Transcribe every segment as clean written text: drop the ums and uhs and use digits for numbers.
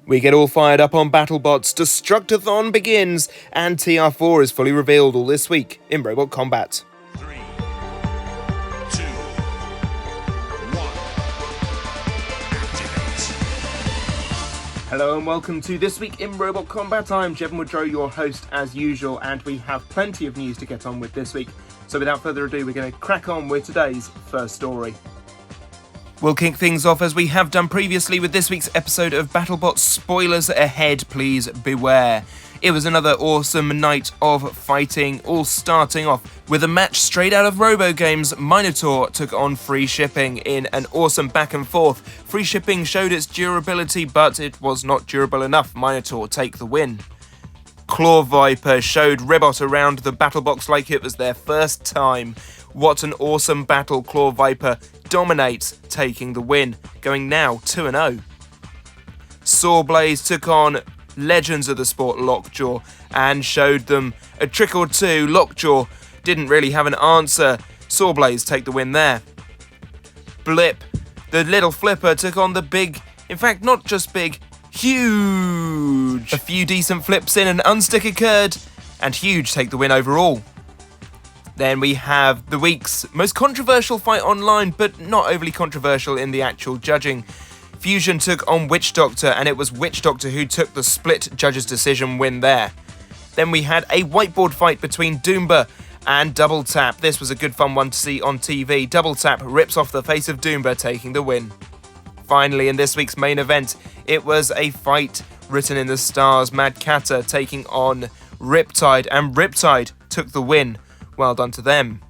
We get all fired up on BattleBots, Destructathon begins, and TR4 is fully revealed all this week in Robot Combat. 3, 2, 1, activate. Hello and welcome to This Week in Robot Combat. I'm Jevon Woodrow, your host as usual, and we have plenty of news to get on with this week. So without further ado, we're going to crack on with today's first story. We'll kick things off as we have done previously with this week's episode of BattleBots. Spoilers ahead, please beware. It was another awesome night of fighting, all starting off with a match straight out of Robo Games. Minotaur took on Free Shipping in an awesome back and forth. Free Shipping showed its durability, but it was not durable enough. Minotaur take the win. Claw Viper showed Ribot around the battle box like it was their first time. What an awesome battle. Claw Viper dominates, taking the win, going now 2-0. Sawblaze took on legends of the sport Lockjaw and showed them a trick or two. Lockjaw didn't really have an answer. Sawblaze take the win there. Blip, the little flipper, took on the big, in fact not just big, huge. A few decent flips in, an unstick occurred, and Huge take the win overall. Then we have the week's most controversial fight online, but not overly controversial in the actual judging. Fusion took on Witch Doctor, and it was Witch Doctor who took the split judges' decision win there. Then we had a whiteboard fight between Doomba and Double Tap. This was a good fun one to see on TV. Double Tap rips off the face of Doomba, taking the win. Finally, in this week's main event, it was a fight written in the stars. Mad Catter taking on Riptide, and Riptide took the win. Well done to them.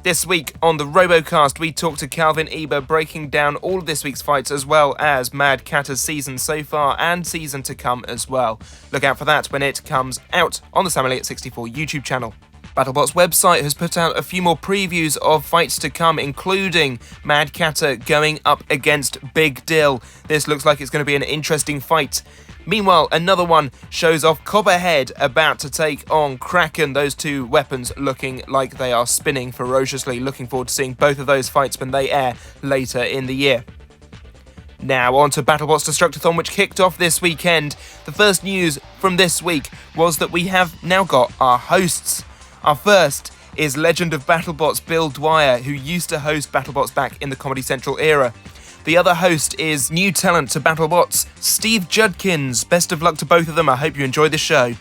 This week on the Robocast, we talked to Calvin Eber, breaking down all of this week's fights as well as Mad Catter's season so far and season to come as well. Look out for that when it comes out on the Sam Elliott 64 YouTube channel. BattleBots website has put out a few more previews of fights to come, including Mad Catter going up against Big Dill. This looks like it's going to be an interesting fight. Meanwhile, another one shows off Copperhead about to take on Kraken. Those two weapons looking like they are spinning ferociously. Looking forward to seeing both of those fights when they air later in the year. Now on to BattleBots Destructathon, which kicked off this weekend. The first news from this week was that we have now got our hosts. Our first is legend of BattleBots Bill Dwyer, who used to host BattleBots back in the Comedy Central era. The other host is new talent to BattleBots, Steve Judkins. Best of luck to both of them. I hope you enjoy the show.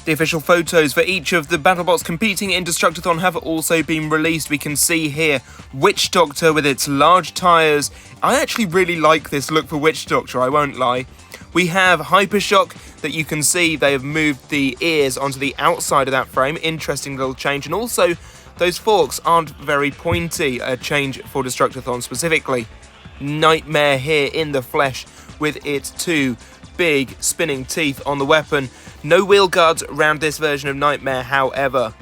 The official photos for each of the BattleBots competing in Destructathon have also been released. We can see here Witch Doctor with its large tyres. I actually really like this look for Witch Doctor, I won't lie. We have Hypershock that you can see they have moved the ears onto the outside of that frame. Interesting little change. And also, those forks aren't very pointy, a change for Destructathon specifically. Nightmare here in the flesh with its two big spinning teeth on the weapon. No wheel guards around this version of Nightmare, however.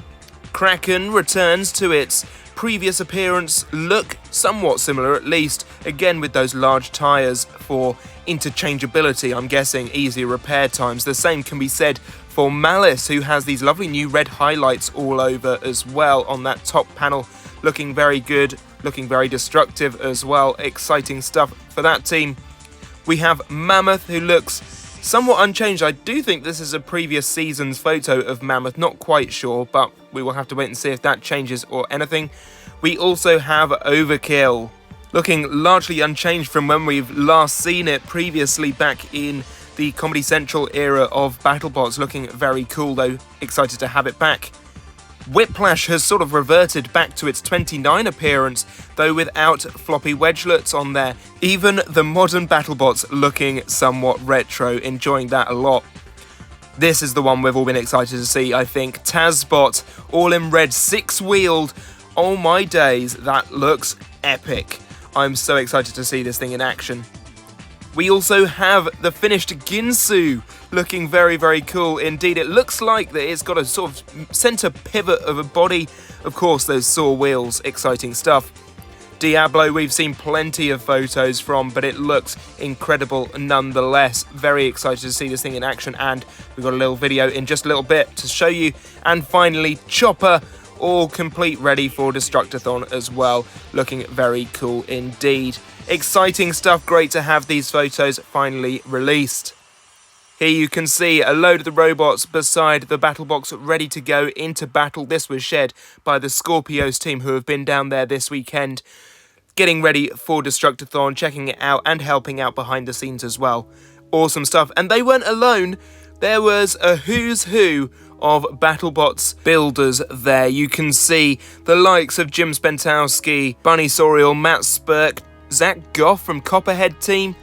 Kraken returns to its previous appearance, look somewhat similar at least, again with those large tyres for interchangeability, I'm guessing easier repair times. The same can be said for Malice, who has these lovely new red highlights all over as well on that top panel, looking very good, looking very destructive as well. Exciting stuff for that team. We have Mammoth, who looks somewhat unchanged. I do think this is a previous season's photo of Mammoth, not quite sure, but we will have to wait and see if that changes or anything. We also have Overkill, looking largely unchanged from when we've last seen it previously back in the Comedy Central era of BattleBots. Looking very cool though, excited to have it back. Whiplash has sort of reverted back to its 29 appearance, though without floppy wedgelets on there. Even the modern BattleBots looking somewhat retro, enjoying that a lot. This is the one we've all been excited to see, I think. Tazbot, all in red, six-wheeled. Oh my days, that looks epic. I'm so excited to see this thing in action. We also have the finished Ginsu, looking very, very cool indeed. It looks like that it's got a sort of centre pivot of a body. Of course, those saw wheels, exciting stuff. Diablo, we've seen plenty of photos from, but it looks incredible nonetheless. Very excited to see this thing in action, and we've got a little video in just a little bit to show you. And finally, Chopper, all complete, ready for Destructathon as well. Looking very cool indeed. Exciting stuff, great to have these photos finally released. Here you can see a load of the robots beside the battle box ready to go into battle. This was shared by the Scorpios team who have been down there this weekend, getting ready for Destructathon, checking it out and helping out behind the scenes as well. Awesome stuff. And they weren't alone. There was a who's who of BattleBots builders there. You can see the likes of Jim Spentowski, Bunny Sorial, Matt Spurk, Zach Goff from Copperhead team.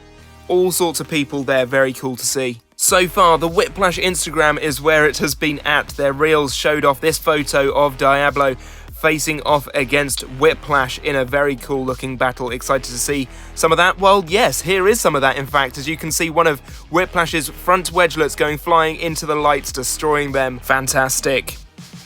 All sorts of people there, very cool to see. So far, the Whiplash Instagram is where it has been at. Their reels showed off this photo of Diablo facing off against Whiplash in a very cool looking battle. Excited to see some of that? Well, yes, here is some of that in fact, as you can see one of Whiplash's front wedgelets going flying into the lights, destroying them. Fantastic.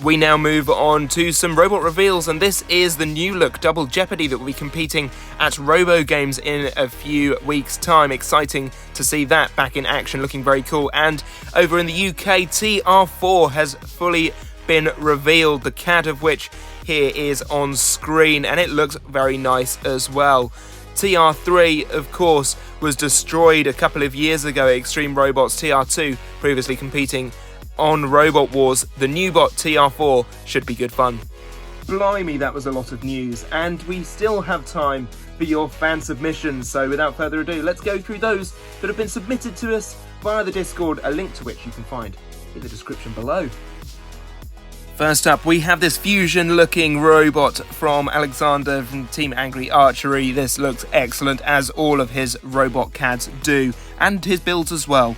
We now move on to some robot reveals, and this is the new look Double Jeopardy that will be competing at Robo Games in a few weeks' time. Exciting to see that back in action, looking very cool. And over in the UK, TR4 has fully been revealed, the CAD of which here is on screen, and it looks very nice as well. TR3, of course, was destroyed a couple of years ago at Extreme Robots. TR2 previously competing on Robot Wars. The new bot TR4 should be good fun. Blimey, that was a lot of news, and we still have time for your fan submissions, so without further ado, let's go through those that have been submitted to us via the Discord, a link to which you can find in the description below. First up, we have this fusion-looking robot from Alexander from Team Angry Archery. This looks excellent, as all of his robot CADs do, and his builds as well.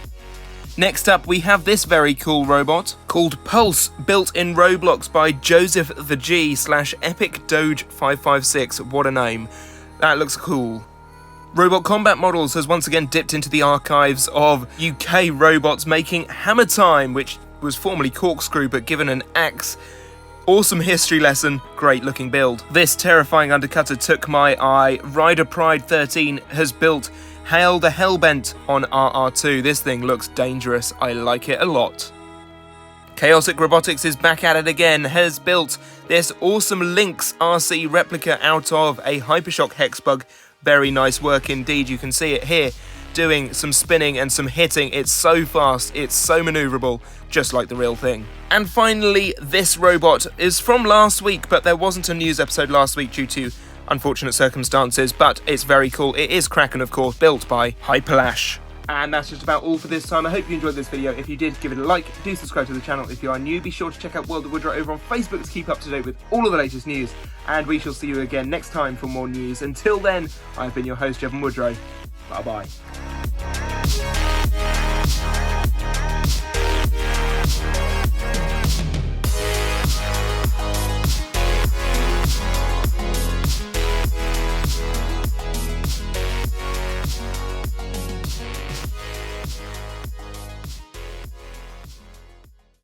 Next up, we have this very cool robot called Pulse, built in Roblox by Joseph the G / Epic Doge 556. What a name. That looks cool. Robot Combat Models has once again dipped into the archives of UK robots, making Hammer Time, which was formerly Corkscrew but given an axe. Awesome history lesson, great looking build. This terrifying undercutter took my eye. Rider Pride 13 has built Hail the Hellbent on RR2. This thing looks dangerous, I like it a lot. Chaotic Robotics is back at it again, has built this awesome Lynx RC replica out of a Hypershock Hexbug. Very nice work indeed, you can see it here, doing some spinning and some hitting. It's so fast, it's so manoeuvrable, just like the real thing. And finally, this robot is from last week, but there wasn't a news episode last week due to unfortunate circumstances, but it's very cool. It is Kraken, of course, built by Hyperlash. And that's just about all for this time. I hope you enjoyed this video. If you did, give it a like. Do subscribe to the channel if you are new. Be sure to check out World of Woodrow over on Facebook to keep up to date with all of the latest news. And we shall see you again next time for more news. Until then, I've been your host, Jevon Woodrow. Bye-bye.